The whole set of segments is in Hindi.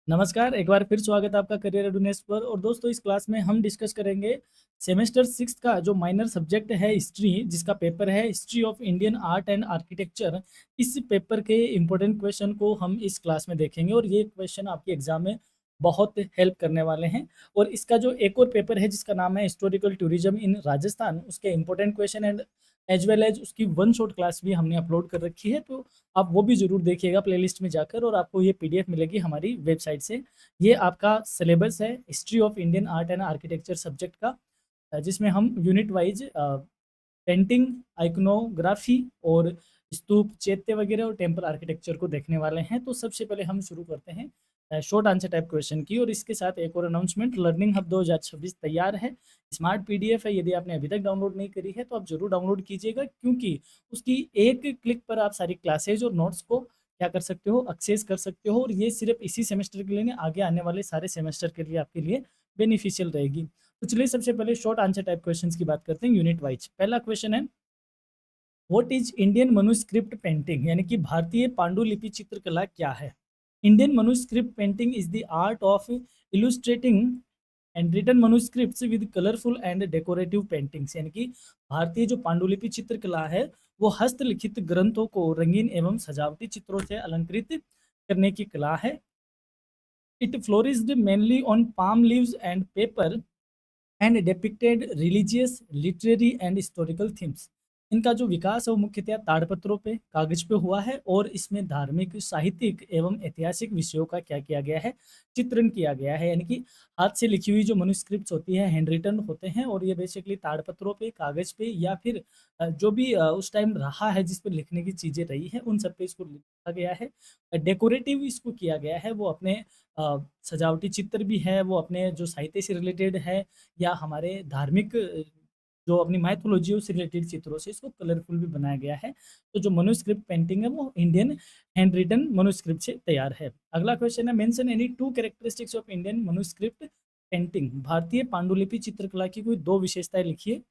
नमस्कार, एक बार फिर स्वागत है आपका करियर रेडीनेस पर। और दोस्तों, इस क्लास में हम डिस्कस करेंगे सेमेस्टर 6 का जो माइनर सब्जेक्ट है हिस्ट्री, जिसका पेपर है history of Indian art and architecture. इस पेपर के इम्पोर्टेंट क्वेश्चन को हम इस क्लास में देखेंगे और ये क्वेश्चन आपके एग्जाम में बहुत हेल्प करने वाले हैं। और इसका जो एक और पेपर है जिसका नाम है हिस्टोरिकल टूरिज्म इन राजस्थान, उसके important question and as well as उसकी वन शॉट क्लास भी हमने अपलोड कर रखी है, तो आप वो भी ज़रूर देखिएगा प्लेलिस्ट में जाकर, और आपको ये पीडीएफ मिलेगी हमारी वेबसाइट से। ये आपका सिलेबस है history of Indian art and architecture subject का, जिसमें हम यूनिट वाइज पेंटिंग, आइकनोग्राफी और स्तूप, चैत्य वगैरह और टेम्पल आर्किटेक्चर को देखने वाले हैं। तो सबसे पहले हम शुरू करते हैं शॉर्ट आंसर टाइप क्वेश्चन की, और इसके साथ एक और अनाउंसमेंट, लर्निंग हब 2026 तैयार है। स्मार्ट पीडीएफ है, यदि आपने अभी तक डाउनलोड नहीं करी है तो आप जरूर डाउनलोड कीजिएगा, क्योंकि उसकी एक क्लिक पर आप सारी क्लासेज और नोट्स को क्या कर सकते हो, एक्सेस कर सकते हो। और ये सिर्फ इसी सेमेस्टर के लिए नहीं, आगे आने वाले सारे सेमेस्टर के लिए आपके लिए बेनिफिशियल रहेगी। तो चलिए सबसे पहले शॉर्ट आंसर टाइप क्वेश्चंस की बात करते हैं यूनिट वाइज। पहला क्वेश्चन है, what is Indian manuscript painting, यानी कि भारतीय पांडुलिपि चित्रकला क्या है। Indian manuscript painting is the art of illustrating and written manuscripts with colourful and decorative paintings, यानी कि भारतीय जो पांडुलिपि चित्रकला है वो हस्तलिखित ग्रंथों को रंगीन एवं सजावटी चित्रों से अलंकृत करने की कला है। It flourished mainly on palm leaves and paper and depicted religious, literary and historical themes. इनका जो विकास है वो मुख्यतः ताड़पत्रों पे, कागज पे हुआ है, और इसमें धार्मिक, साहित्यिक एवं ऐतिहासिक विषयों का क्या किया गया है, चित्रण किया गया है। यानी कि हाथ से लिखी हुई जो मनुस्क्रिप्ट्स होती है, हैंड रिटन होते हैं, और ये बेसिकली ताड़पत्रों पे, कागज पे, या फिर जो भी उस टाइम रहा है जिस पर लिखने की चीज़ें रही है उन सब पे इसको लिखा गया है। डेकोरेटिव इसको किया गया है, वो अपने सजावटी चित्र भी है, वो अपने जो साहित्य से रिलेटेड है, या हमारे धार्मिक जो अपनी माइथोलॉजी से रिलेटेड चित्रों से इसको कलरफुल भी बनाया गया है। तो जो मनुस्क्रिप्ट पेंटिंग है वो इंडियन हैंड रिटन मनुस्क्रिप्ट से तैयार है। अगला क्वेश्चन है, mention any two characteristics of Indian manuscript painting, भारतीय पांडुलिपि चित्रकला की कोई दो विशेषताएं लिखिए।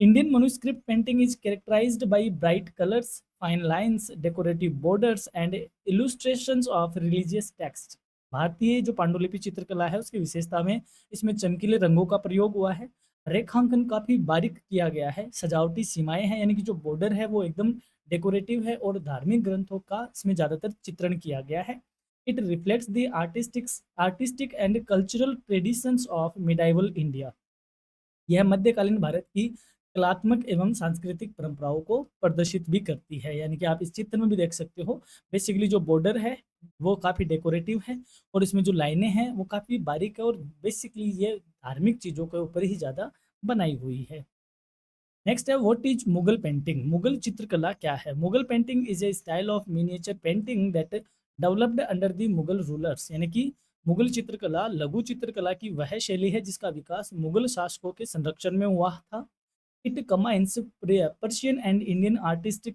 Indian manuscript painting is characterised by bright colours, fine lines, decorative borders and illustrations of religious text. भारतीय जो पांडुलिपि चित्रकला है उसकी विशेषता में इसमें चमकीले रंगों का प्रयोग हुआ है, रेखांकन काफी बारीक किया गया है, सजावटी सीमाएं हैं, यानी कि जो बॉर्डर है वो एकदम डेकोरेटिव है, और धार्मिक ग्रंथों का इसमें ज्यादातर चित्रण किया गया है। It reflects the artistic and cultural traditions of medieval India. यह मध्यकालीन भारत की कलात्मक एवं सांस्कृतिक परंपराओं को प्रदर्शित भी करती है। यानी कि आप इस चित्र में भी देख सकते हो, बेसिकली जो बॉर्डर है वो काफ़ी डेकोरेटिव है, और इसमें जो लाइनें हैं वो काफ़ी बारीक है, और बेसिकली ये धार्मिक चीज़ों के ऊपर ही ज़्यादा बनाई हुई है। नेक्स्ट है, what is Mughal painting, Mughal चित्रकला क्या है। Mughal painting is a style of miniature painting that developed under the Mughal rulers, यानी कि मुगल चित्रकला लघु चित्रकला की वह शैली है जिसका विकास मुगल शासकों के संरक्षण में हुआ था। It combines Persian and Indian artistic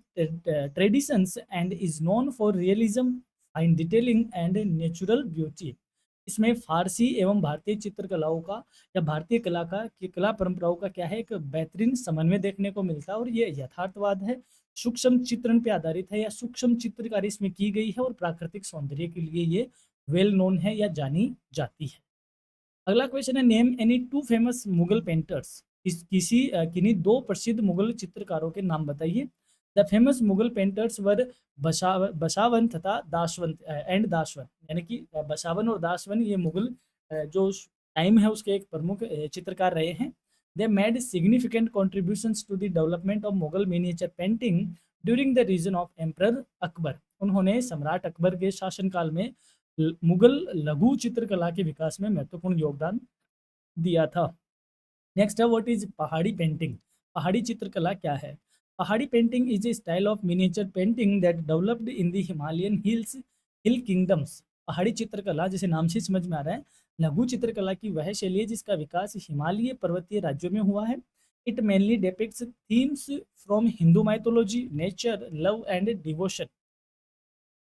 traditions and is known for realism, fine detailing and natural beauty। इसमें फारसी एवं भारतीय चित्रकलाओं का या भारतीय कला का की कला परंपराओं का क्या है, एक बेहतरीन समन्वय देखने को मिलता है, और ये यथार्थवाद है, सूक्ष्म चित्रण पे आधारित है, या सूक्ष्म चित्रकारी इसमें की गई है, और प्राकृतिक सौंदर्य के लिए ये वेल नोन है या जानी जाती है। अगला क्वेश्चन है, name any two famous Mughal painters, किन्हीं दो प्रसिद्ध मुगल चित्रकारों के नाम बताइए। द फेमस मुगल पेंटर्स वर बसावन तथा दासवन एंड दासवन, यानी कि बसावन और दासवन ये मुगल जो टाइम है उसके एक प्रमुख चित्रकार रहे हैं। They made significant contributions to the development of Mughal miniature painting during the region of emperor Akbar. उन्होंने सम्राट अकबर के शासनकाल में मुगल लघु चित्रकला के विकास में महत्वपूर्ण योगदान दिया था। नेक्स्ट है, व्हाट इज पहाड़ी पेंटिंग, पहाड़ी चित्रकला क्या है। पहाड़ी painting is a style of miniature painting that developed in the Himalayan hill kingdoms. पहाड़ी चित्रकला जैसे नाम से समझ में आ रहा है, लघु चित्रकला की वह शैली है जिसका विकास हिमालय पर्वतीय राज्यों में हुआ है। It mainly depicts themes from Hindu mythology, nature, love and devotion.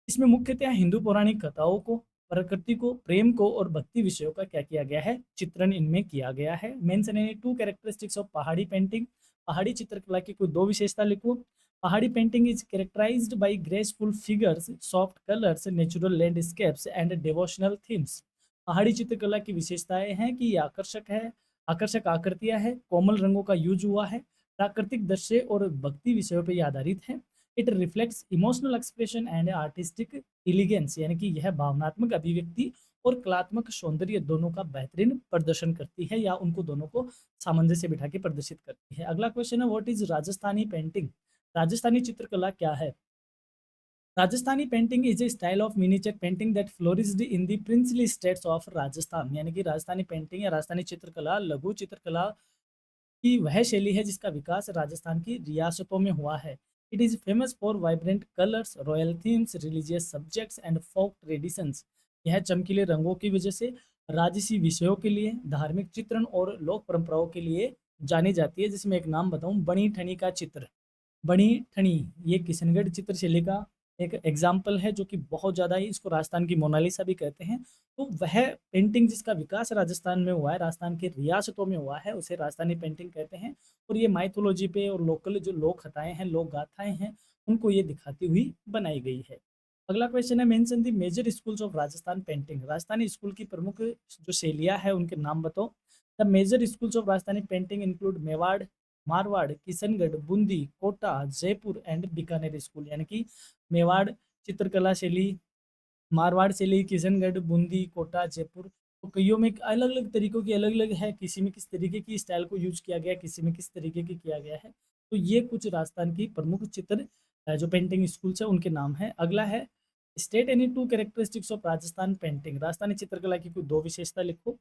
इसमें मुख्यतः हिंदू पौराणिक कथाओं को, प्रकृति को, प्रेम को और भक्ति विषयों का क्या किया गया है, चित्रण इनमें किया गया है। Mention any two characteristics of Pahari painting, Pahari चित्रकला की कोई दो विशेषता लिखो। Pahari painting is characterised by graceful figures, soft colours, natural landscapes and devotional themes. Pahari चित्रकला की विशेषताएं हैं कि ये आकर्षक आकृतियां है, कोमल रंगों का यूज हुआ है, प्राकृतिक दृश्य और भक्ति विषयों पर आधारित है। It reflects emotional expression and artistic elegance, यानी कि यह भावनात्मक अभिव्यक्ति और कलात्मक सौंदर्य दोनों का बेहतरीन प्रदर्शन करती है, या उनको दोनों को सामंजस्य बिठा के प्रदर्शित करती है। अगला क्वेश्चन है, what is Rajasthani painting? Rajasthani चित्रकला क्या है? Rajasthani painting is a style of miniature painting that flourished in the princely states of Rajasthan, यानी कि राजस्थानी पेंटिंग या राजस्थानी चित्रकला लघु चित्रकला की वह शैली है जिसका विकास राजस्थान की रियासतों में हुआ है। It is famous for vibrant colours, royal themes, religious subjects and folk traditions. यह चमकीले रंगों की वजह से, राजसी विषयों के लिए, धार्मिक चित्रण और लोक परंपराओं के लिए जानी जाती है। जिसमें एक नाम बताऊं, बनी ठनी का चित्र। बनी ठनी, ये किशनगढ़ चित्रशैली का एक एग्जाम्पल है, जो कि बहुत ज़्यादा ही, इसको राजस्थान की मोनालिसा भी कहते हैं। तो वह पेंटिंग जिसका विकास राजस्थान में हुआ है, राजस्थान की रियासतों में हुआ है, उसे राजस्थानी पेंटिंग कहते हैं। और ये माइथोलॉजी पे और लोकल जो लोक कथाएं हैं, लोक गाथाएं हैं, उनको ये दिखाती हुई बनाई गई है। अगला क्वेश्चन है, mention the major schools of Rajasthan painting. Rajasthani school की प्रमुख जो शैलियाँ हैं उनके नाम बताओ। The major schools of Rajasthani painting include Mewar, Marwar, Kishangarh, Bundi, Kota, Jaipur and Bikaner school, यानी कि मेवाड़ चित्रकला शैली, मारवाड़ शैली, किशनगढ़, बूंदी, कोटा, जयपुर। तो कईयों में अलग अलग तरीकों की अलग अलग है, किसी में किस तरीके की स्टाइल को यूज किया गया है, किसी में किस तरीके की किया गया है। तो ये कुछ राजस्थान की प्रमुख चित्र जो पेंटिंग स्कूल्स है उनके नाम है। अगला है, state any two characteristics of Rajasthan painting. Rajasthani चित्रकला की कोई दो विशेषता लिखो।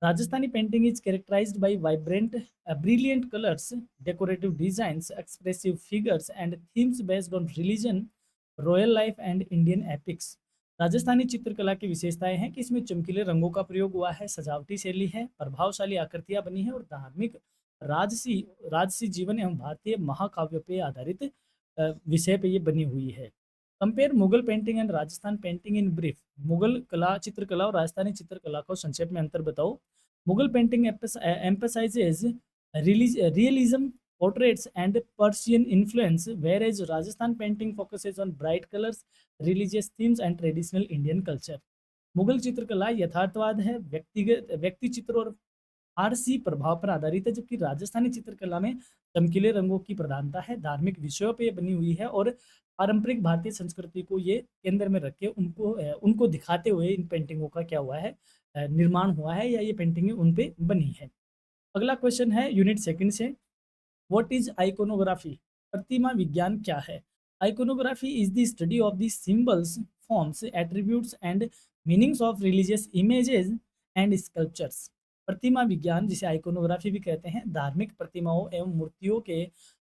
Rajasthani painting is characterized by vibrant, brilliant colors, decorative designs, expressive figures, and themes based on religion, royal life, and Indian epics. Rajasthani चित्रकला की विशेषताएं हैं कि इसमें चमकीले रंगों का प्रयोग हुआ है, सजावटी शैली है, प्रभावशाली आकृतियां बनी है और धार्मिक, राजसी राजसी जीवन एवं भारतीय महाकाव्य पे आधारित विषय पे ये बनी हुई है। Compare Mughal painting and Rajasthan painting in brief. Mughal कला चित्रकला और राजस्थानी चित्रकला को संक्षेप में अंतर बताओ। Mughal painting emphasizes realism, portraits, and Persian influence, whereas Rajasthan painting focuses on bright colors, religious themes, and traditional Indian culture. Mughal चित्रकला यथार्थवाद है, व्यक्तिगत व्यक्ति चित्र और फारसी प्रभाव पर आधारित है, जबकि राजस्थानी चित्रकला में चमकीले रंगों की प्रधानता है, धार्मिक विषयों पर बनी हुई है और पारंपरिक भारतीय संस्कृति को ये केंद्र में रख के उनको दिखाते हुए इन पेंटिंगों का क्या हुआ है, निर्माण हुआ है, या ये पेंटिंगें उन पे बनी है। अगला क्वेश्चन है यूनिट सेकंड से, व्हाट इज आइकोनोग्राफी? प्रतिमा विज्ञान क्या है? Iconography is the study of the symbols, forms, attributes and meanings of religious images and sculptures. प्रतिमा विज्ञान, जिसे आइकोनोग्राफी भी कहते हैं, धार्मिक प्रतिमाओं एवं मूर्तियों के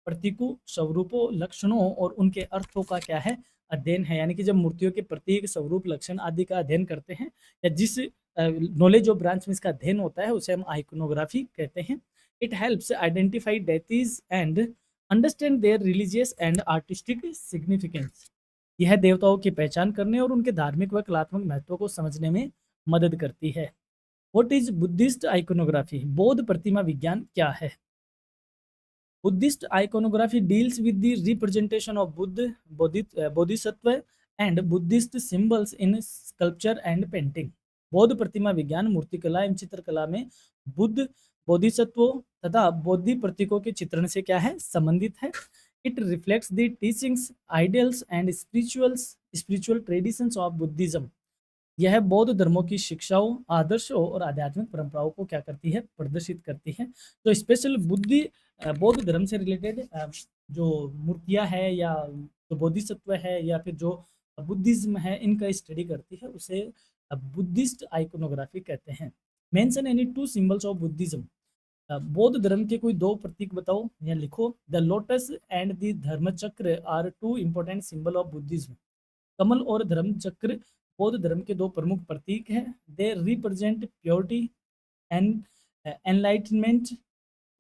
प्रतीकों, स्वरूपों, लक्षणों और उनके अर्थों का क्या है, अध्ययन है। यानी कि जब मूर्तियों के प्रतीक, स्वरूप, लक्षण आदि का अध्ययन करते हैं, या जिस नॉलेज ऑफ ब्रांच में इसका अध्ययन होता है, उसे हम आइकोनोग्राफी कहते हैं। It helps identify deities and understand their religious and artistic significance. यह देवताओं की पहचान करने और उनके धार्मिक व कलात्मक महत्व को समझने में मदद करती है। What is Buddhist iconography? बौद्ध प्रतिमा विज्ञान क्या है? Buddhist iconography deals with the representation of Bodhisattva and Buddhist symbols in sculpture and painting. बौद्ध प्रतिमा विज्ञान मूर्तिकला एवं चित्रकला में बुद्ध, बोधिसत्वों तथा बौद्धि प्रतीकों के चित्रण से क्या है, संबंधित है। It reflects the teachings, ideals and spiritual traditions of Buddhism. यह बौद्ध धर्मों की शिक्षाओं, आदर्शों और आध्यात्मिक परंपराओं को क्या करती है, प्रदर्शित करती है। तो स्पेशल बौद्ध धर्म से रिलेटेड जो मूर्तियां है, या जो बोधिसत्व है, या फिर जो बुद्धिज्म है, इनका स्टडी करती है, उसे बुद्धिस्ट आइकोनोग्राफी कहते हैं। Mention any two symbols of Buddhism. बौद्ध धर्म के कोई दो प्रतीक बताओ या लिखो। The lotus and the dharmachakra are two important symbol of Buddhism. कमल और धर्मचक्र बौद्ध धर्म के दो प्रमुख प्रतीक हैं। They represent purity and enlightenment,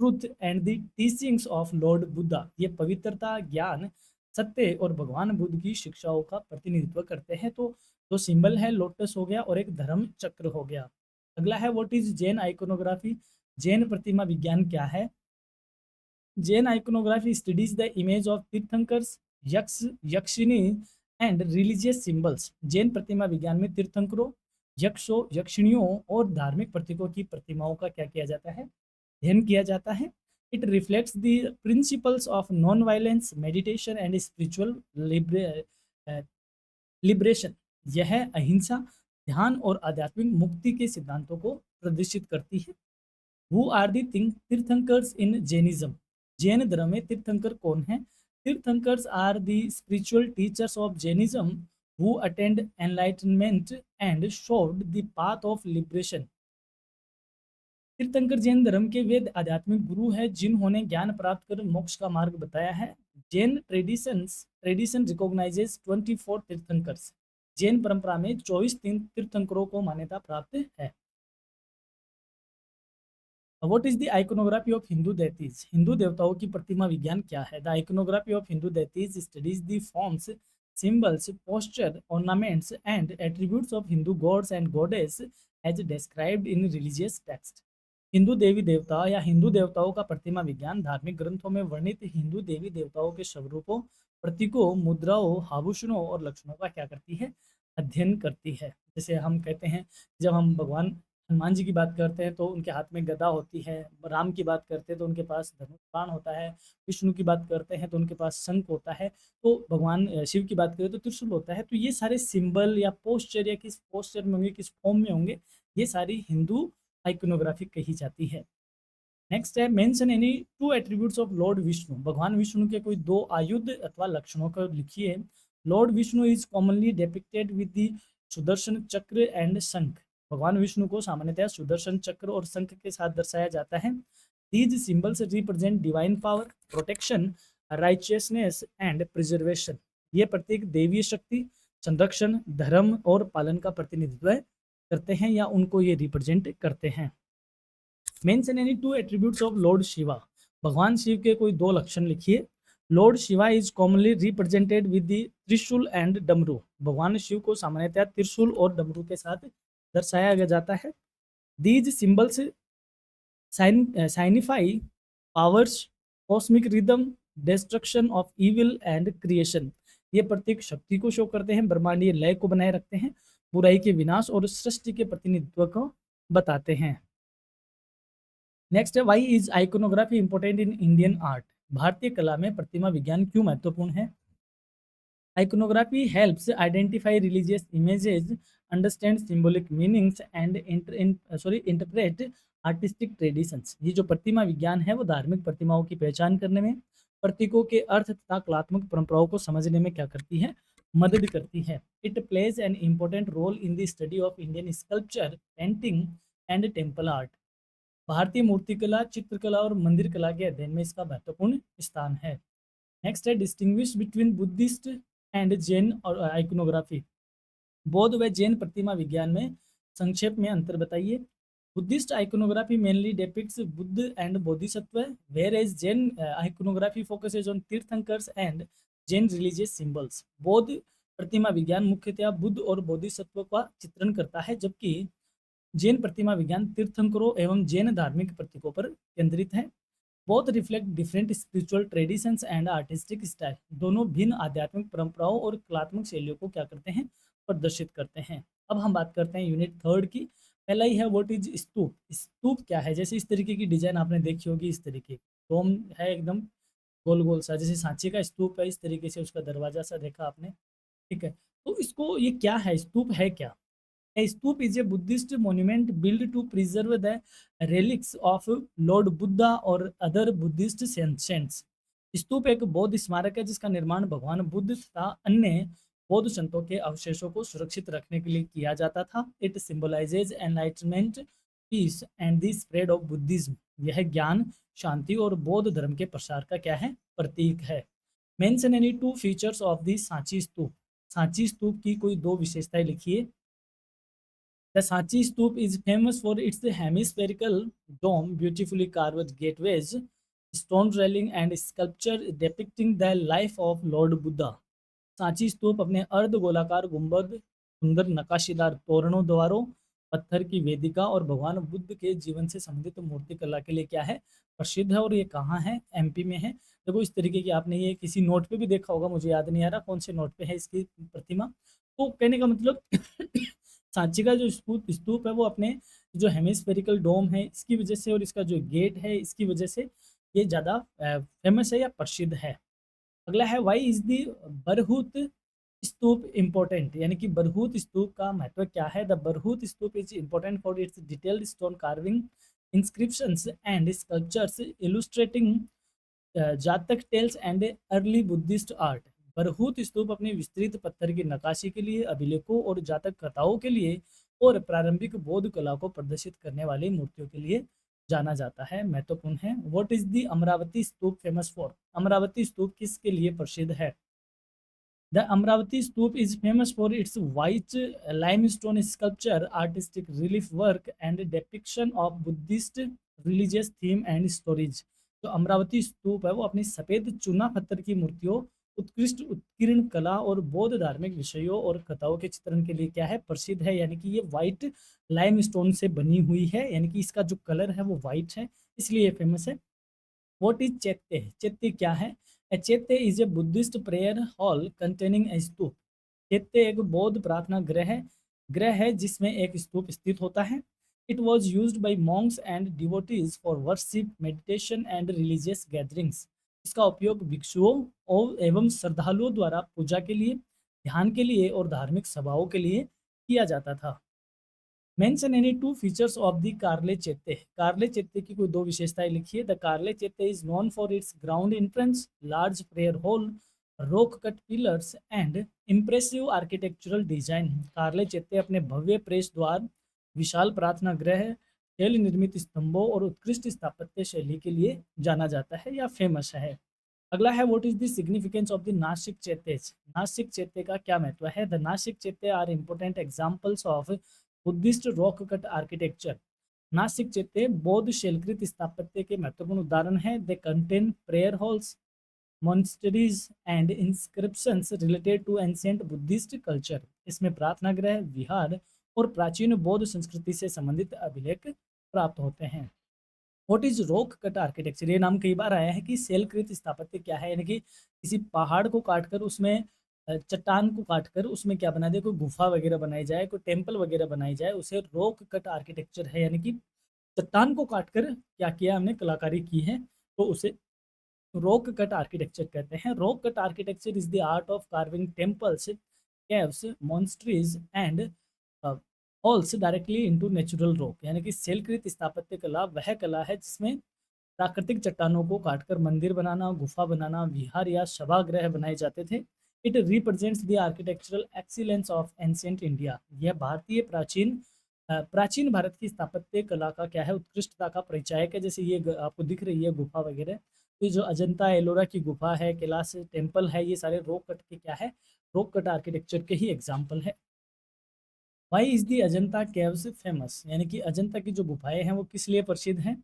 truth and the teachings of lord Buddha. ये पवित्रता, ज्ञान, सत्य और भगवान बुद्ध की शिक्षाओं का प्रतिनिधित्व करते हैं। तो दो सिंबल है, लोटस हो गया और एक धर्म चक्र हो गया। अगला है, what is Jain iconography? Jain प्रतिमा विज्ञान क्या है? Jain iconography studies the image of tirthankaras, यक्ष, यक्षिणी एंड रिलीजियस सिंबल्स। जैन प्रतिमा विज्ञान में तीर्थंकरों, यक्षों, यक्षिणियों और धार्मिक प्रतीकों की प्रतिमाओं का क्या किया जाता है, अध्ययन किया जाता है। It reflects the principles of non violence, meditation and spiritual liberation. यह अहिंसा, ध्यान और आध्यात्मिक मुक्ति के सिद्धांतों को प्रदर्शित करती है। Who are the tirthankars in Jainism. Jain धर्म में तीर्थंकर कौन है? Tirthankars are the spiritual teachers of Jainism who attend enlightenment and showed the path of liberation. तीर्थंकर जैन धर्म के वेद आध्यात्मिक गुरु है जिन्होंने ज्ञान प्राप्त कर मोक्ष का मार्ग बताया है। Jain tradition recognises 24 tirthankaras. जैन परंपरा में 24 तीर्थंकरों को मान्यता प्राप्त है। What is the iconography of Hindu deities? Hindu देवताओं की प्रतिमा विज्ञान क्या है? The iconography of Hindu deities studies the forms, symbols, posture, ornaments, and attributes of Hindu gods and goddess as described in religious text. Hindu देवी देवता या हिंदू देवताओं का प्रतिमा विज्ञान धार्मिक ग्रंथों में वर्णित हिंदू देवी देवताओं के स्वरूपों, प्रतीकों, मुद्राओं, आभूषणों और लक्षणों का क्या करती है, अध्ययन करती है। जैसे हम कहते हैं, जब हम भगवान हनुमान जी की बात करते हैं तो उनके हाथ में गदा होती है, राम की बात करते हैं तो उनके पास धनुष बाण होता है, विष्णु की बात करते हैं तो उनके पास शंख होता है, तो भगवान शिव की बात करें तो त्रिशूल होता है। तो ये सारे सिंबल या पोस्चर या किस पोस्चर में होंगे, किस फॉर्म में होंगे, ये सारी हिंदू आइकोनोग्राफी कही जाती है। नेक्स्ट है mention any 2 attributes of Lord Vishnu. भगवान विष्णु के कोई 2 आयुध अथवा लक्षणों को लिखिए। Lord Vishnu is commonly depicted with the Sudarshan चक्र एंड शंख। भगवान विष्णु को सामान्यतः सुदर्शन चक्र और शंख के साथ दर्शाया जाता है। These symbols represent divine power, protection, righteousness and preservation. ये प्रतीक देवीय शक्ति, संरक्षण, धर्म और पालन का प्रतिनिधित्व करते हैं या उनको ये रिप्रेजेंट करते हैं। Mention any 2 attributes of Lord Shiva. भगवान शिव के कोई 2 लक्षण लिखिए। Lord Shiva is commonly represented with the त्रिशूल एंड डमरू। भगवान शिव को सामान्यतः त्रिशूल और डमरू के साथ दर्शाया जाता है। These symbols signify powers, cosmic rhythm, destruction of evil and creation. ये प्रतीक शक्ति को शो करते हैं, ब्रह्मांडीय लय को बनाए रखते हैं, बुराई के विनाश और सृष्टि के प्रतिनिधित्व को बताते हैं। नेक्स्ट है why is iconography important in Indian art. भारतीय कला में प्रतिमा विज्ञान क्यों महत्वपूर्ण है? Iconography helps identify religious images, understand symbolic meanings and interpret artistic traditions. ये जो प्रतिमा विज्ञान है वो धार्मिक प्रतिमाओं की पहचान करने में, प्रतीकों के अर्थ तथा कलात्मक परंपराओं को समझने में क्या करती है, मदद करती है। It plays an important role in the study of Indian sculpture, painting and temple art. भारतीय मूर्तिकला, चित्रकला और मंदिर कला के अध्ययन में इसका महत्वपूर्ण स्थान है। नेक्स्ट है distinguish between Buddhist and Jain और आइकोनोग्राफी। बौद्ध व जैन प्रतिमा विज्ञान में संक्षेप में अंतर बताइए। Buddhist iconography mainly depicts Buddha and Bodhisattva, whereas Jain iconography focuses on tirthankars and Jain religious symbols. बौद्ध प्रतिमा विज्ञान मुख्यतः बुद्ध और बोधिसत्व का चित्रण करता है, जबकि जैन प्रतिमा विज्ञान तीर्थंकरों एवं जैन धार्मिक प्रतीकों पर केंद्रित है। Both reflect different spiritual traditions and artistic style. दोनों भिन्न आध्यात्मिक परंपराओं और कलात्मक शैलियों को क्या करते हैं, प्रदर्शित करते हैं। अब हम बात करते हैं यूनिट 3 की। पहला ही है व्हाट इज स्तूप। स्तूप क्या है? जैसे इस तरीके की डिजाइन आपने देखी होगी, इस तरीके डोम है एकदम गोल गोल सा, जैसे सांची का स्तूप है, इस तरीके से उसका दरवाजा सा देखा आपने, ठीक है। तो इसको ये क्या है, स्तूप है क्या? A stup is a Buddhist monument built to preserve the relics of Lord Buddha or other Buddhist saints. स्तूप एक बौद्ध स्मारक है जिसका निर्माण भगवान बुद्ध तथा अन्य बौद्ध संतों के अवशेषों को सुरक्षित रखने के लिए किया जाता था। It symbolises enlightenment, peace and the spread of Buddhism. यह ज्ञान, शांति और बौद्ध धर्म के प्रसार का क्या है, प्रतीक है। Mention any 2 features of the Sanchi stupa. Sanchi स्तूप की कोई 2 विशेषताएं लिखिए। The Sanchi Stoop is famous for its hemispherical dome, beautifully carved gateways, stone railing and sculpture depicting the life of Lord Buddha. Sanchi स्तूप अपने अर्ध गोलाकार गुंबद, सुंदर नकाशीदार तोरणों, द्वारों पत्थर की वेदिका और भगवान बुद्ध के जीवन से संबंधित मूर्ति कला के लिए क्या है, प्रसिद्ध है। और ये कहाँ है, एमपी में है। देखो इस तरीके की आपने ये किसी नोट पे भी देखा होगा, मुझे याद नहीं आ रहा कौन से नोट पे है इसकी प्रतिमा। तो कहने का मतलब सांची का जो स्तूप स्तूप है वो अपने जो हेमिस्फेरिकल डोम है इसकी वजह से और इसका जो गेट है इसकी वजह से ये ज़्यादा फेमस है या प्रसिद्ध है। अगला है why is the Bharhut stupa important, यानी कि बरहूत स्तूप का महत्व क्या है। The Bharhut stupa is important for its detailed stone carving, inscriptions and sculptures illustrating Jataka tales and early Buddhist art. Bharhut stupa अपनी विस्तृत पत्थर की नक्काशी के लिए, अभिलेखों और जातक कथाओं के लिए और प्रारंभिक बौद्ध कला को प्रदर्शित करने वाली मूर्तियों के लिए जाना जाता है, महत्वपूर्ण है। What is the Amaravati stupa famous for, Amaravati स्तूप किसके लिए प्रसिद्ध है। The Amravati Stoop is famous for its white limestone sculpture, artistic relief work, and depiction of Buddhist religious theme and stories. जो अमरावती स्तूप है वो अपनी सफ़ेद चूना पत्थर की मूर्तियों, उत्कृष्ट उत्कीर्ण कला और बौद्ध धार्मिक विषयों और कथाओं के चित्रण के लिए क्या है, प्रसिद्ध है। यानी कि ये वाइट लाइमस्टोन से बनी हुई है, यानी कि इसका जो कलर है वो वाइट है, इसलिए ये फेमस है। व्हाट इज चैत्य, चैत्य क्या है। A chaitya is a Buddhist prayer hall containing a stupa. चैत्य एक बौद्ध प्रार्थना ग्रह है जिसमें एक स्तूप स्थित होता है। It was use by Monks and devotees for worship, meditation and religious gatherings. इसका उपयोग भिक्षुओं और एवं श्रद्धालुओं द्वारा पूजा के लिए, ध्यान के लिए और धार्मिक सभाओं के लिए किया जाता था। Mention any to features of the कारले चैत्य, कारले चैत्य की कोई दो विशेषताएं लिखिए। द कारले चैत्य is known for its ground entrance, large prayer hall, rock cut pillars and impressive architectural design. कारले चैत्य अपने भव्य प्रवेश द्वार, विशाल प्रार्थना गृह, शैल निर्मित स्तंभों और उत्कृष्ट स्थापत्य शैली के लिए जाना जाता है या फेमस है। अगला है what is the significance of the Nasik चैत्य, नासिक चैत्य का क्या महत्व है। The Nasik chaitya are important examples of Buddhist rock cut architecture. Nasik चैत्य बौद्ध शैलकृत स्थापत्य के महत्वपूर्ण उदाहरण है। They contain prayer halls, monasteries and inscriptions related to ancient Buddhist culture. इसमें प्रार्थना गृह, विहार और प्राचीन बौद्ध संस्कृति से संबंधित अभिलेख प्राप्त होते हैं। What is rock cut architecture, ये नाम कई बार आया है कि शैलकृत स्थापत्य क्या है, यानी कि किसी पहाड़ को काटकर उसमें चट्टान को काटकर उसमें क्या बना दे, कोई गुफा वगैरह बनाई जाए, कोई टेम्पल वगैरह बनाई जाए, उसे रॉक कट आर्किटेक्चर है। यानी कि चट्टान को काटकर क्या किया हमने, कलाकारी की है, तो उसे रॉक कट आर्किटेक्चर कहते हैं। Rock cut architecture is the art of carving temples, caves, monasteries and halls directly into natural rock. यानी कि शैलकृत स्थापत्य कला वह कला है जिसमें प्राकृतिक चट्टानों को काटकर मंदिर बनाना, गुफा बनाना, विहार या सभागृह बनाए जाते थे। It represents the architectural excellence of ancient India. यह भारतीय प्राचीन भारत की स्थापत्य कला का क्या है, उत्कृष्टता का परिचायक है। जैसे ये आपको दिख रही है गुफा वगैरह, तो ये जो अजंता एलोरा की गुफा है, कैलाश टेम्पल है, ये सारे रॉक कट के क्या है, रॉक कट आर्किटेक्चर के ही एग्जाम्पल है। Why is the Ajanta caves famous, यानी कि अजंता की जो गुफाएं हैं वो किस लिए प्रसिद्ध हैं।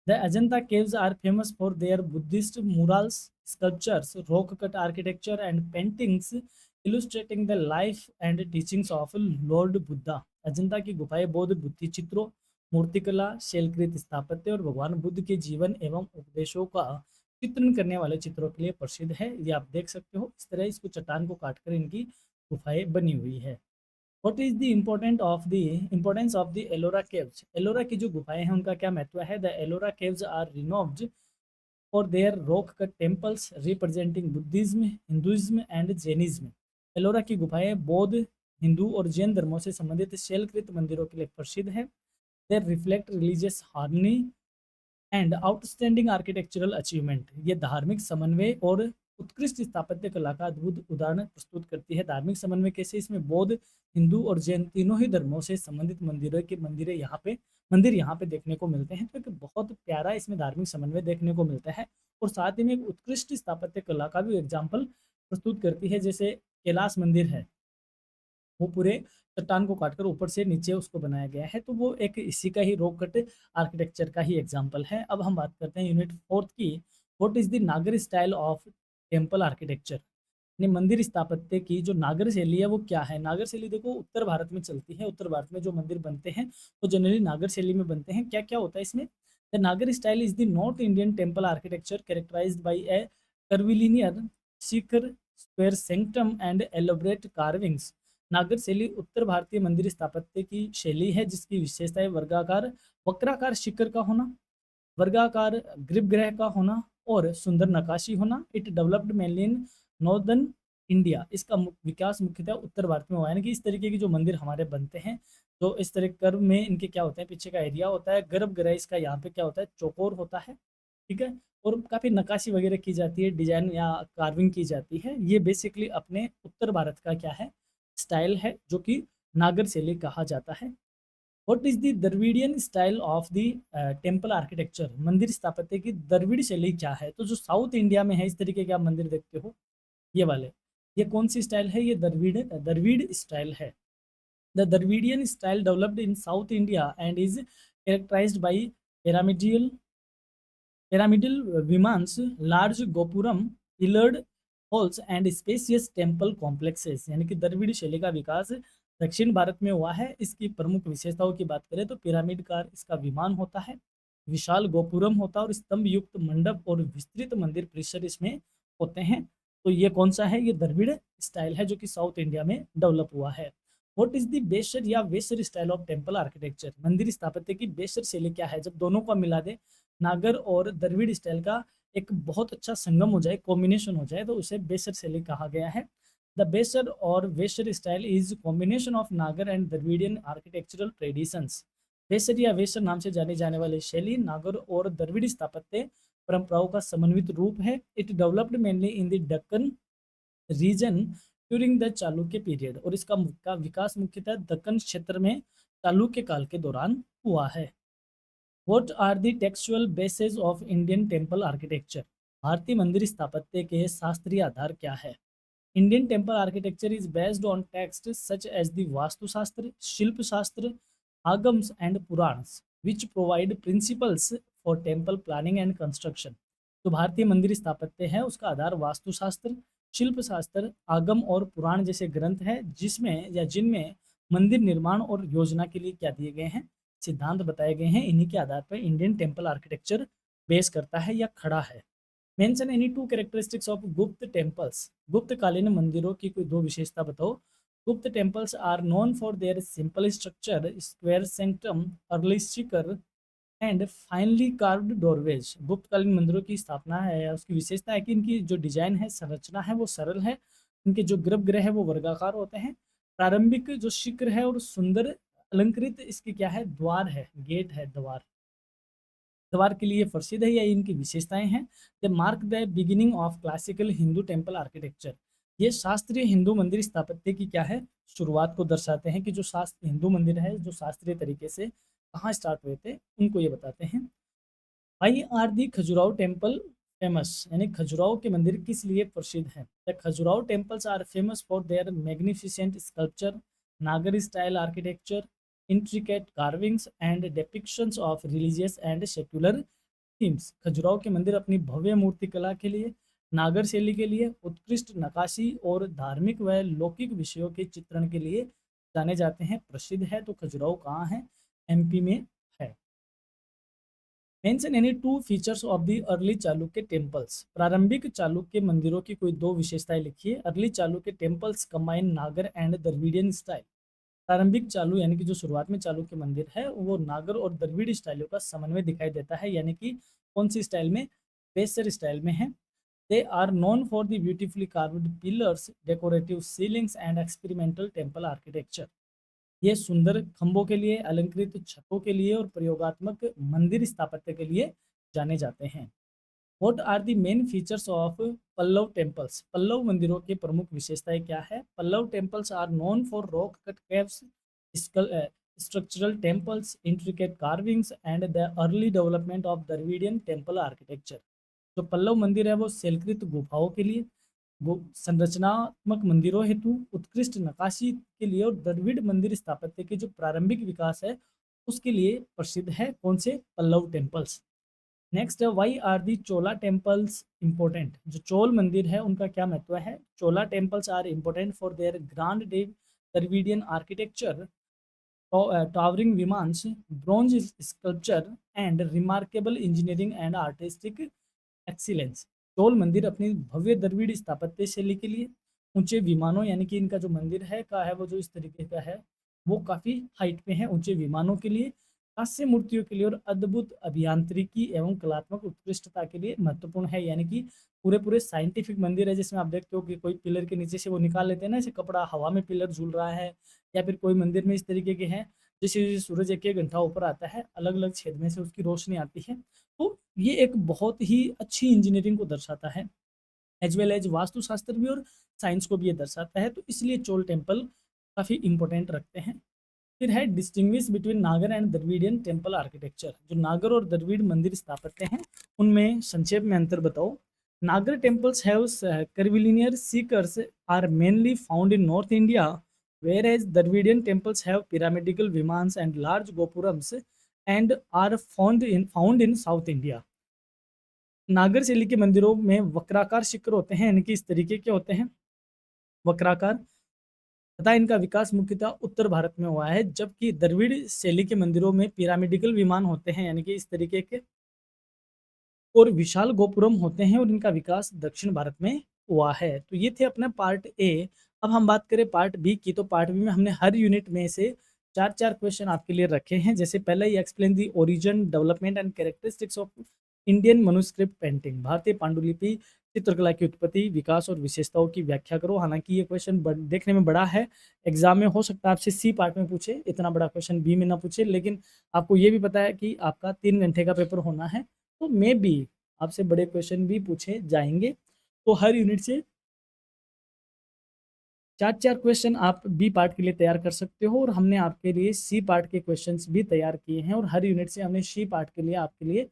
The Ajanta caves are famous for their Buddhist murals, sculptures, rock cut architecture and paintings illustrating the life and teachings of Lord Buddha। Ajanta की गुफाएं बौद्ध बुद्धि चित्रों, मूर्तिकला, शैलकृत स्थापत्य और भगवान बुद्ध के जीवन एवं उपदेशों का चित्रण करने वाले चित्रों के लिए प्रसिद्ध है। ये आप देख सकते हो, इस तरह इसको चट्टान को काटकर इनकी गुफाएं बनी हुई है। What is the importance of the Ellora caves, Ellora की जो गुफाएं हैं उनका क्या महत्व है। The Ellora caves are renowned for their rock cut temples representing Buddhism, Hinduism and Jainism. Ellora की गुफाएं बौद्ध, हिंदू और जैन धर्मों से संबंधित शैलकृत मंदिरों के लिए प्रसिद्ध है। दे reflect religious harmony and outstanding architectural achievement. ये धार्मिक समन्वय और उत्कृष्ट स्थापत्य कला का अद्भुत उदाहरण प्रस्तुत करती है। धार्मिक समन्वय कैसे, इसमें बौद्ध, हिंदू और जैन तीनों ही धर्मों से संबंधित मंदिर यहाँ पे देखने को मिलते हैं। तो एक बहुत प्यारा इसमें धार्मिक समन्वय देखने को मिलता है और साथ ही में एक उत्कृष्ट स्थापत्य कला का भी एग्जाम्पल प्रस्तुत करती है। जैसे कैलाश मंदिर है, वो पूरे चट्टान को काटकर ऊपर से नीचे उसको बनाया गया है, तो वो एक इसी का ही रॉक कट आर्किटेक्चर का ही एग्जाम्पल है। अब हम बात करते हैं यूनिट 4 की। What is the Nagara style of temple architecture. यानी मंदिर स्थापत्य की जो नागर शैली है वो क्या है। नागर शैली देखो उत्तर भारत में चलती है। उत्तर भारत में जो मंदिर बनते हैं वो जनरली नागर शैली में बनते हैं। क्या क्या होता है इसमें। The Nagara style is the north Indian temple architecture characterised by a curvilinear shikhara square sanctum and elaborate carvings. Nagara शैली उत्तर भारतीय मंदिर स्थापत्य की शैली है जिसकी विशेषता है वर्गाकार वक्राकार शिखर का होना, वर्गाकार गर्भगृह का होना और सुंदर नक्काशी होना। It developed mainly in northern India. इसका विकास मुख्यतः उत्तर भारत में हुआ है। यानी कि इस तरीके के जो मंदिर हमारे बनते हैं तो इस तरह कर्व में इनके क्या होते हैं, पीछे का एरिया होता है, गर्भगृह इसका यहाँ पे क्या होता है, चौकोर होता है। ठीक है। और काफ़ी नक्काशी वगैरह की जाती है, डिजाइन या कार्विंग की जाती है। ये बेसिकली अपने उत्तर भारत का क्या है, स्टाइल है, जो कि नागर शैली कहा जाता है। What is the Dravidian style of the temple architecture. मंदिर स्थापत्य की द्रविड़ शैली क्या है। तो जो साउथ इंडिया में है इस तरीके के आप मंदिर देखते हो ये वाले, ये कौन सी स्टाइल है, ये द्रविड़ स्टाइल है। The Dravidian style developed in South India and is characterised by pyramidal pyramidal vimanas, large gopuram, pillared halls and spacious temple complexes. यानी कि द्रविड़ शैली का विकास दक्षिण भारत में हुआ है। इसकी प्रमुख विशेषताओं की बात करें तो पिरामिडकार इसका विमान होता है, विशाल गोपुरम होता है और स्तंभ युक्त मंडप और विस्तृत मंदिर परिसर इसमें होते हैं। तो ये कौन सा है, ये द्रविड़ स्टाइल है जो कि साउथ इंडिया में डेवलप हुआ है। व्हाट इज द बेसर या Vesara style of temple architecture. मंदिर स्थापत्य की बेसर शैली क्या है। जब दोनों को मिला दे, नागर और द्रविड़ स्टाइल का एक बहुत अच्छा संगम हो जाए, कॉम्बिनेशन हो जाए, तो उसे बेसर शैली कहा गया है। द बेसर और Vesara style is combination of Nagara and Dravidian architectural traditions. Besara या वेसर नाम से जाने जाने वाली शैली नागर और द्रविड़ स्थापत्य परंपराओं का समन्वित रूप है। It developed mainly in the Deccan reason during the Chalukya period. और इसका विकास मुख्यतः दक्कन क्षेत्र में चालुक्य काल के दौरान हुआ है। What are the textual basis of Indian temple architecture. भारतीय मंदिर स्थापत्य के शास्त्रीय आधार क्या है। Indian temple architecture is based on text such as the Vastushastra, Shilpa Shastra, Agamas and Puranas which provide principles for temple planning and construction. तो भारतीय मंदिर स्थापत्य है उसका आधार वास्तुशास्त्र, शिल्प शास्त्र, आगम और पुराण जैसे ग्रंथ है जिसमें या जिनमें मंदिर निर्माण और योजना के लिए क्या दिए गए हैं, सिद्धांत बताए गए हैं। इन्हीं के आधार पर इंडियन टेम्पल आर्किटेक्चर बेस करता है या खड़ा है। Mention any two characteristics of Gupta temples. Gupta कालीन मंदिरों की कोई दो विशेषता बताओ। Gupta temples are known for their simple structure, square sanctum, early shikhara and finely carved doorways. गुप्तकालीन मंदिरों की स्थापना है या उसकी विशेषता है कि इनकी जो डिजाइन है, संरचना है वो सरल है। इनके जो गर्भगृह है वो वर्गाकार होते हैं। प्रारंभिक जो शिखर है और सुंदर अलंकृत इसके क्या है, द्वार है, गेट है, द्वार, द्वार के लिए प्रसिद्ध है या इनकी विशेषताएं हैं। The mark the beginning of classical Hindu temple architecture. ये शास्त्रीय हिंदू मंदिर स्थापत्य की क्या है, शुरुआत को दर्शाते हैं कि जो शास्त्र हिंदू मंदिर है जो शास्त्रीय तरीके से कहाँ स्टार्ट हुए थे उनको ये बताते हैं। Why are the Khajuraho temple famous. यानी खजुराहो के मंदिर किस लिए प्रसिद्ध हैं। The Khajuraho temples are famous for their magnificent sculpture, Nagara style architecture, intricate carvings and depictions of religious and secular themes। Khajuraho के मंदिर अपनी भव्य मूर्ति कला के लिए, नागर शैली के लिए, उत्कृष्ट नक्काशी और धार्मिक व लौकिक विषयों के चित्रण के लिए जाने जाते हैं, प्रसिद्ध है। तो खजुराहो कहाँ है, एमपी में है। Mention any to features of the early Chalukya temples. प्रारंभिक चालुक्य मंदिरों की कोई दो विशेषताएं लिखिए। अर्ली चालुक्य टेम्पल्स कंबाइन नागर एंड द्रविडियन स्टाइल। प्रारंभिक चालू यानी कि जो शुरुआत में चालू के मंदिर है वो नागर और द्रविड़ स्टाइलों का समन्वय दिखाई देता है। यानी कि कौन सी स्टाइल में, बेसर स्टाइल में है। They are known for the beautifully carved pillars, decorative ceilings and experimental temple architecture. ये सुंदर खंभों के लिए, अलंकृत छतों के लिए और प्रयोगात्मक मंदिर स्थापत्य के लिए जाने जाते हैं। What are the main features of Pallava temples. Pallava मंदिरों की प्रमुख विशेषताएं क्या है। Pallava temples are known for rock cut caves, structural temples, intricate carvings and the early development of Dravidian temple architecture. जो पल्लव मंदिर है वो शैलकृत गुफाओं के लिए, संरचनात्मक मंदिरों हेतु, उत्कृष्ट नक्काशी के लिए और द्रविड़ मंदिर स्थापत्य के जो प्रारंभिक विकास है उसके लिए प्रसिद्ध है। कौन से, पल्लव टेम्पल्स। नेक्स्ट है why are the Chola temples important. जो चोल मंदिर है उनका क्या महत्व है। Chola temples are important for their grand Dravidian architecture, towering vimanas, bronze sculpture and remarkable engineering and artistic excellence। Chola मंदिर अपनी भव्य द्रविड़ स्थापत्य शैली के लिए, ऊंचे विमानों यानी कि इनका जो मंदिर है का है वो जो इस तरीके का है वो काफ़ी हाइट पे है, ऊंचे विमानों के लिए, हास्य मूर्तियों के लिए और अद्भुत अभियांत्रिकी एवं कलात्मक उत्कृष्टता के लिए महत्वपूर्ण है। यानी कि पूरे पूरे साइंटिफिक मंदिर है जिसमें आप देखते हो कि कोई पिलर के नीचे से वो निकाल लेते हैं ना, ऐसे कपड़ा हवा में पिलर झूल रहा है, या फिर कोई मंदिर में इस तरीके के हैं जैसे जैसे सूरज एक एक घंटा ऊपर आता है अलग अलग छेद में से उसकी रोशनी आती है। तो ये एक बहुत ही अच्छी इंजीनियरिंग को दर्शाता है, एज वेल एज वास्तुशास्त्र भी और साइंस को भी ये दर्शाता है। तो इसलिए चोल टेम्पल काफ़ी इंपॉर्टेंट रखते हैं। फिर है डिस्टिंग्विश बिटवीन नागर एंड द्रविडियन टेम्पल आर्किटेक्चर। जो नागर और द्रविड़ मंदिर स्थापत्य हैं उनमें संक्षेप में अंतर बताओ। नागर temples have curvilinear seekers are mainly found in North India, whereas Dravidian temples have pyramidal vimans and large gopurams and are found in South India। नागर शैली के मंदिरों में वक्राकार शिखर होते हैं, यानी कि इस तरीके के होते हैं वक्राकार, तथा इनका विकास मुख्यतः उत्तर भारत में हुआ है, जबकि द्रविड़ शैली के मंदिरों में पिरामिडिकल विमान होते हैं, यानी कि इस तरीके के, और विशाल गोपुरम होते हैं और इनका विकास दक्षिण भारत में हुआ है। तो ये थे अपना पार्ट ए। अब हम बात करें पार्ट बी की, तो पार्ट बी में हमने हर यूनिट में से चार चार क्वेश्चन आपके लिए रखे हैं। जैसे पहले ही explain the origin, development and characteristics of Indian manuscript painting. भारतीय पांडुलिपि चित्रकला की उत्पत्ति, विकास और विशेषताओं की व्याख्या करो। हालांकि ये क्वेश्चन देखने में बड़ा है, एग्जाम में हो सकता है आपसे सी पार्ट में पूछे, इतना बड़ा क्वेश्चन बी में ना पूछे, लेकिन आपको ये भी पता है कि आपका 3 घंटे का पेपर होना है, तो मे बी आपसे बड़े क्वेश्चन भी पूछे जाएंगे। तो हर यूनिट से चार चार क्वेश्चन आप बी पार्ट के लिए तैयार कर सकते हो, और हमने आपके लिए सी पार्ट के क्वेश्चंस भी तैयार किए हैं, और हर यूनिट से हमने सी पार्ट के लिए आपके लिए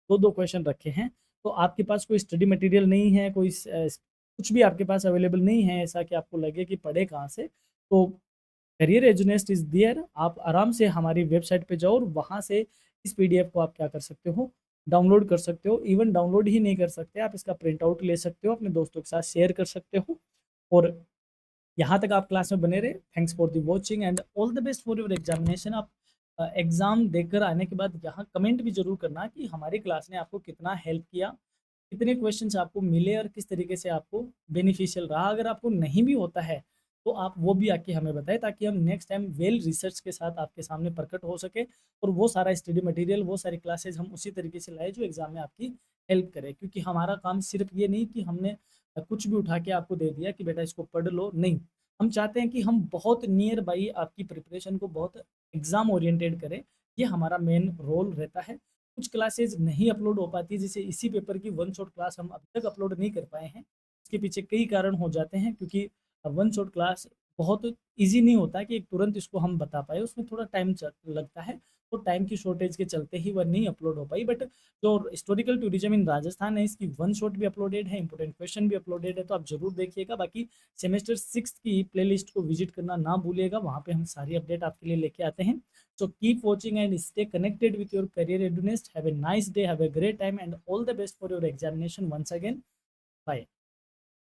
दो दो क्वेश्चन रखे हैं। तो आपके पास कोई स्टडी मटेरियल नहीं है, कोई कुछ भी आपके पास अवेलेबल नहीं है ऐसा कि आपको लगे कि पढ़े कहाँ से, तो करियर एजुनेस्ट इज देयर। आप आराम से हमारी वेबसाइट पे जाओ और वहाँ से इस पीडीएफ को आप क्या कर सकते हो, डाउनलोड कर सकते हो। इवन डाउनलोड ही नहीं कर सकते, आप इसका प्रिंट आउट ले सकते हो, अपने दोस्तों के साथ शेयर कर सकते हो। और यहाँ तक आप क्लास में बने रहे। Thanks for the watching and all the best for your examination. आप एग्ज़ाम देकर आने के बाद यहाँ कमेंट भी जरूर करना कि हमारी क्लास ने आपको कितना हेल्प किया, कितने क्वेश्चंस आपको मिले और किस तरीके से आपको बेनिफिशियल रहा। अगर आपको नहीं भी होता है तो आप वो भी आके हमें बताएं, ताकि हम नेक्स्ट टाइम वेल रिसर्च के साथ आपके सामने प्रकट हो सके, और वो सारा स्टडी मटेरियल, वो सारी क्लासेज हम उसी तरीके से लाए जो एग्जाम में आपकी हेल्प करे। क्योंकि हमारा काम सिर्फ ये नहीं कि हमने कुछ भी उठा के आपको दे दिया कि बेटा इसको पढ़ लो, नहीं। हम चाहते हैं कि हम बहुत नियर बाई आपकी प्रिपरेशन को बहुत एग्जाम ओरिएंटेड करें, ये हमारा मेन रोल रहता है। कुछ क्लासेज नहीं अपलोड हो पाती, जैसे इसी पेपर की वन शॉट क्लास हम अभी तक अपलोड नहीं कर पाए हैं। इसके पीछे कई कारण हो जाते हैं, क्योंकि वन शॉट क्लास बहुत इजी नहीं होता कि एक तुरंत इसको हम बता पाए, उसमें थोड़ा टाइम लगता है। तो टाइम की शॉर्टेज के चलते ही वह नहीं अपलोड हो पाई। बट जो हिस्टोरिकल टूरिज्म इन राजस्थान है, इसकी वन शॉट भी अपलोडेड है, इंपॉर्टेंट क्वेश्चन भी अपलोडेड है, तो आप जरूर देखिएगा। बाकी सेमेस्टर 6 की प्लेलिस्ट को विजिट करना ना भूलिएगा, वहाँ पे हम सारी अपडेट आपके लिए लेके आते हैं। So keep watching and stay connected with your career readiness. Have a nice day, have a great time, and all the best for your examination once again. Bye.